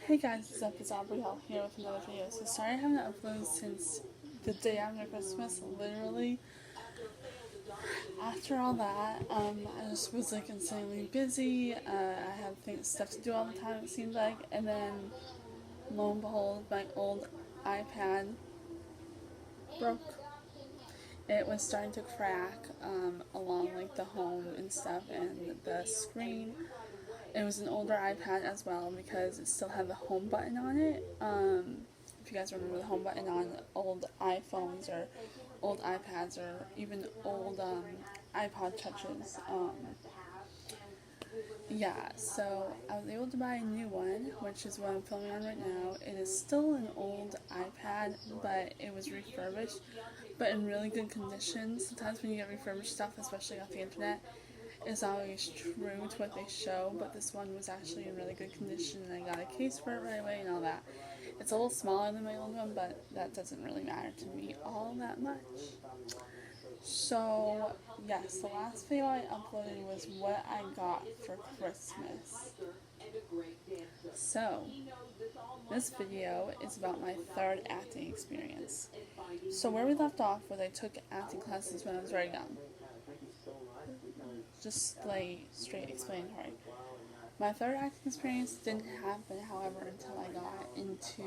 Hey guys, what's up? It's Aubrielle here with another video. So sorry I haven't uploaded since the day after Christmas, literally. After all that, I just was like insanely busy. I had stuff to do all the time, it seemed like. And then, lo and behold, my old iPad broke. It was starting to crack along like the home and stuff and the screen. It was an older iPad as well because it still had the home button on it. If you guys remember the home button on old iPhones or old iPads or even old iPod touches. Yeah, so I was able to buy a new one, which is what I'm filming on right now. It is still an old iPad, but it was refurbished, but in really good condition. Sometimes when you get refurbished stuff, especially off the internet, it's always true to what they show, but this one was actually in really good condition, and I got a case for it right away and all that. It's a little smaller than my old one, but that doesn't really matter to me all that much. So, yes, the last video I uploaded was what I got for Christmas. So, this video is about my third acting experience. So where we left off was I took acting classes when I was very young. Just like straight explanatory. My third acting experience didn't happen, however, until I got into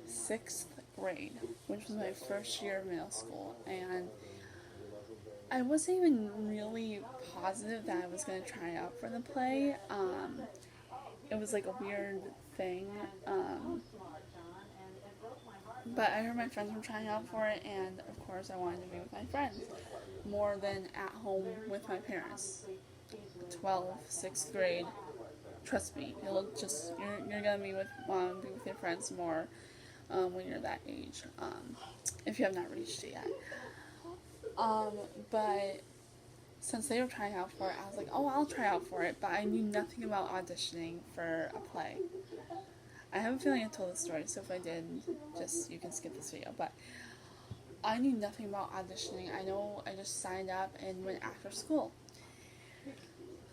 6th grade, which was my first year of middle school, and I wasn't even really positive that I was going to try out for the play. It was like a weird thing, but I heard my friends were trying out for it, and of course I wanted to be with my friends more than at home with my parents. 6th grade. Trust me, you're gonna be with your friends more when you're that age. If you have not reached it yet. But since they were trying out for it, I was like, oh, I'll try out for it. But I knew nothing about auditioning for a play. I have a feeling I told the story, so if I did, you can skip this video. But I knew nothing about auditioning. I know I just signed up and went after school.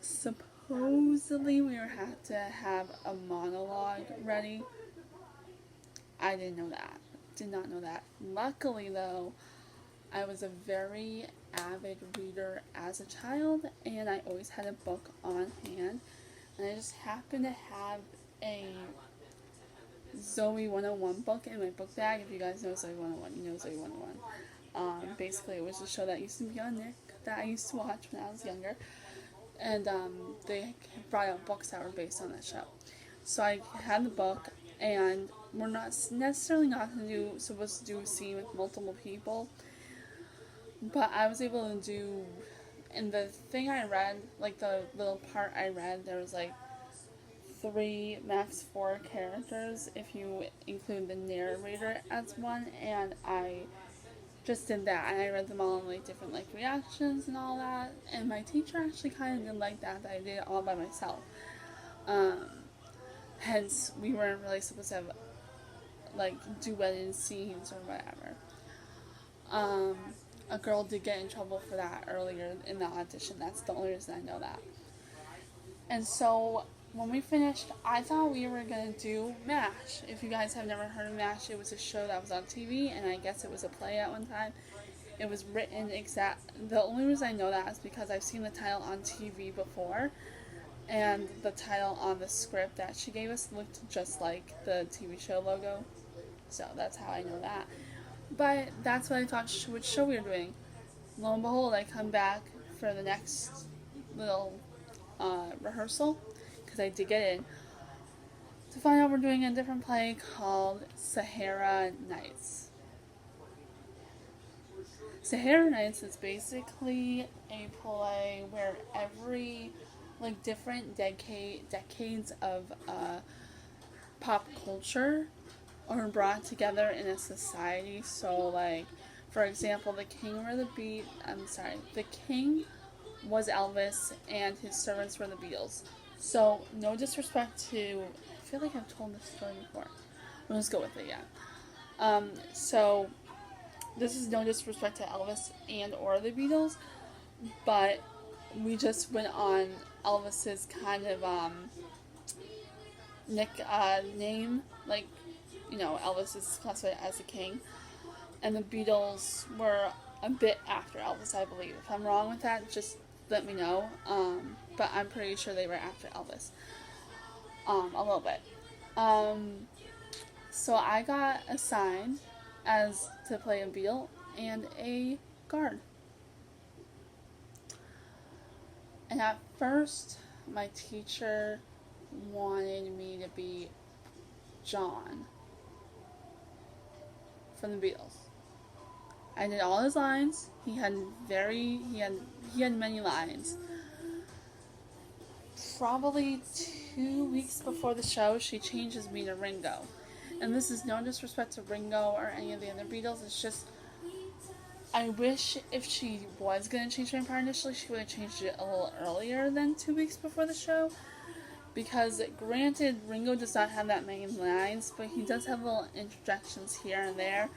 Supposedly we had to have a monologue ready. I didn't know that. Did not know that. Luckily though, I was a very avid reader as a child, and I always had a book on hand, and I just happened to have a Zoe 101 book in my book bag. If you guys know Zoe 101, you know Zoe 101. Basically it was a show that used to be on Nick that I used to watch when I was younger, and they brought out books that were based on that show. So I had the book, and we're not necessarily supposed to do a scene with multiple people, but I was able to do, in the thing I read, like the little part I read, there was like 3, max 4 characters if you include the narrator as one, and I just did that, and I read them all in like different like reactions and all that, and my teacher actually kind of did like that I did it all by myself. Hence, we weren't really supposed to have like duetted scenes or whatever. A girl did get in trouble for that earlier in the audition. That's the only reason I know that. And so when we finished, I thought we were going to do MASH. If you guys have never heard of MASH, it was a show that was on TV, and I guess it was a play at one time. It was written the only reason I know that is because I've seen the title on TV before, and the title on the script that she gave us looked just like the TV show logo. So that's how I know that. But that's what I thought which show we were doing. Lo and behold, I come back for the next little rehearsal, because I did get in, to find out we're doing a different play called Sahara Nights. Sahara Nights is basically a play where every different decades of pop culture are brought together in a society. So for example, the king was Elvis and his servants were the Beatles. So no disrespect to, I feel like I've told this story before. Let's go with it, yeah. So this is no disrespect to Elvis and or the Beatles, but we just went on Elvis's kind of Nick name, like, Elvis is classified as a king, and the Beatles were a bit after Elvis, I believe. If I'm wrong with that, just let me know. But I'm pretty sure they were after Elvis, a little bit. So I got assigned as to play a Beatle and a guard. And at first, my teacher wanted me to be John from the Beatles. I did all his lines. He had many lines. Probably 2 weeks before the show, she changes me to Ringo. And this is no disrespect to Ringo or any of the other Beatles. It's just, I wish if she was going to change my part initially, she would have changed it a little earlier than 2 weeks before the show. Because, granted, Ringo does not have that many lines, but he does have little interjections here and there.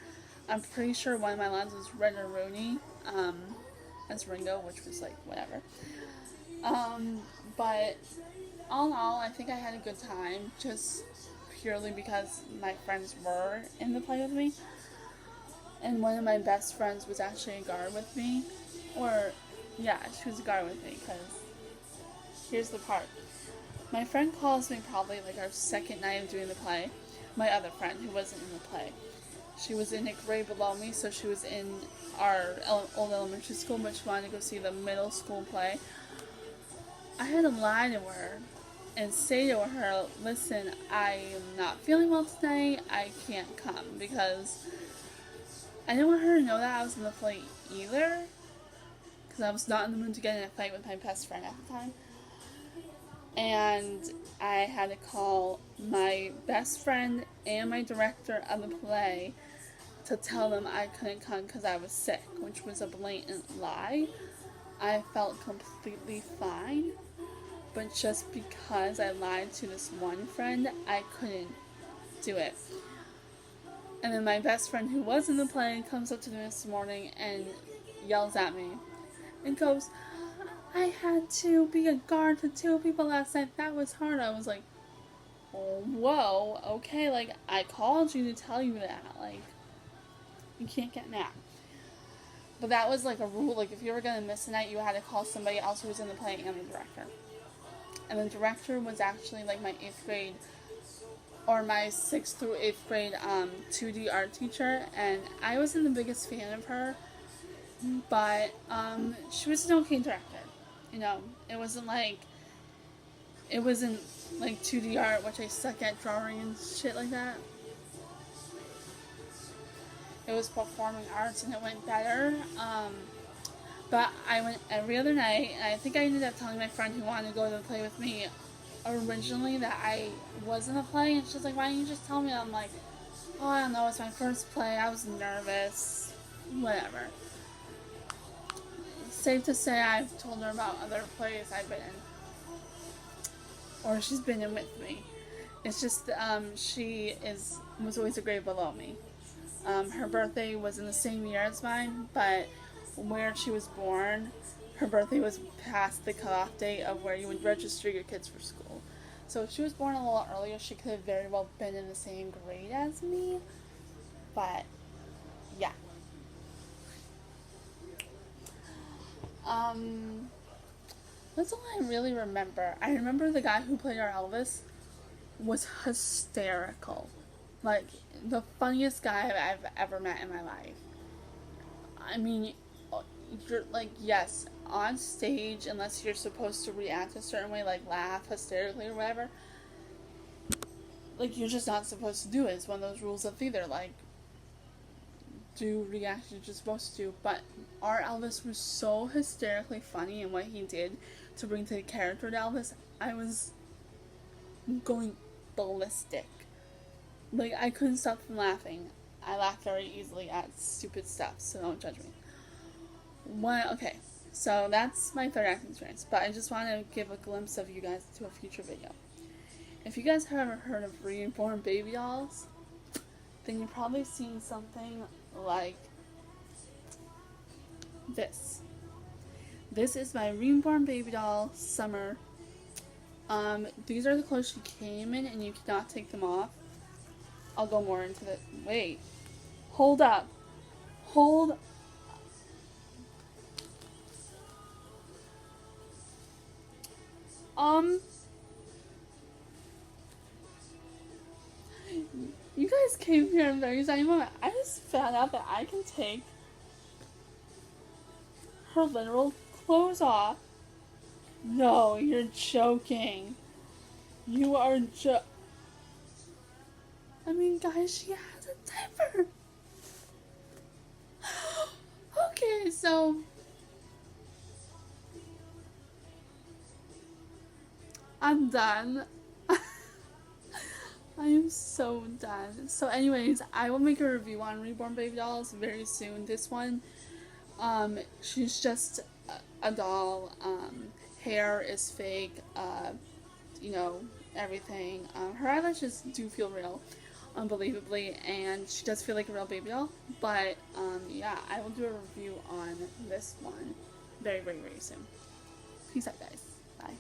I'm pretty sure one of my lines was Red or Rooney, as Ringo, which was like, whatever. But all in all, I think I had a good time, just purely because my friends were in the play with me. And one of my best friends was actually a guard with me. Or, yeah, she was a guard with me, because here's the part. My friend calls me probably like our second night of doing the play. My other friend, who wasn't in the play. She was in a grade below me, so she was in our old elementary school, but she wanted to go see the middle school play. I had to lie to her and say to her, listen, I am not feeling well tonight, I can't come, because I didn't want her to know that I was in the play either, because I was not in the mood to get in a fight with my best friend at the time. And I had to call my best friend and my director of the play to tell them I couldn't come because I was sick, which was a blatant lie. I felt completely fine, but just because I lied to this one friend, I couldn't do it. And then my best friend who was in the play comes up to me this morning and yells at me and goes, I had to be a guard to 2 people last night. That was hard. I was like, oh, whoa, okay, like, I called you to tell you that. Like, you can't get mad. But that was like a rule. Like, if you were going to miss a night, you had to call somebody else who was in the play and the director. And the director was actually like my 8th grade, or my 6th through 8th grade 2D art teacher. And I wasn't the biggest fan of her, but she was an okay director. It wasn't like 2D art, which I suck at drawing and shit like that. It was performing arts, and it went better. But I went every other night, and I think I ended up telling my friend who wanted to go to the play with me originally that I was in the play, and she's like, why didn't you just tell me? I'm like, oh, I don't know, it's my first play, I was nervous, whatever. Safe to say I've told her about other plays I've been in, or she's been in with me. It's just she was always a grade below me. Her birthday was in the same year as mine, but where she was born, her birthday was past the cutoff date of where you would register your kids for school. So if she was born a little earlier, she could have very well been in the same grade as me. But yeah. That's all I really remember. I remember the guy who played our Elvis was hysterical. Like, the funniest guy I've ever met in my life. I mean, you're like, yes, on stage, unless you're supposed to react a certain way, like laugh hysterically or whatever, like, you're just not supposed to do it. It's one of those rules of theater, like, do reactions you're supposed to do. But our Elvis was so hysterically funny in what he did to bring to the character to Elvis. I was going ballistic. Like, I couldn't stop from laughing. I laugh very easily at stupid stuff, so don't judge me. Okay, so that's my third acting experience, but I just want to give a glimpse of you guys to a future video. If you guys have ever heard of reborn baby dolls, then you've probably seen something like this. This is my reborn baby doll summer These are the clothes she came in, and you cannot take them off. I'll go more into the. Wait. Hold up. Hold. Um. You guys came here in a very exciting moment. I just found out that I can take her literal clothes off. No, you're joking. You are I mean, guys, she has a diaper. Okay, so I'm done. I am so done. So, anyways, I will make a review on Reborn Baby Dolls very soon. This one, she's just a doll. Hair is fake. You know, everything. Her eyelashes do feel real, unbelievably, and she does feel like a real baby doll. But yeah, I will do a review on this one very, very, very soon. Peace out, guys. Bye.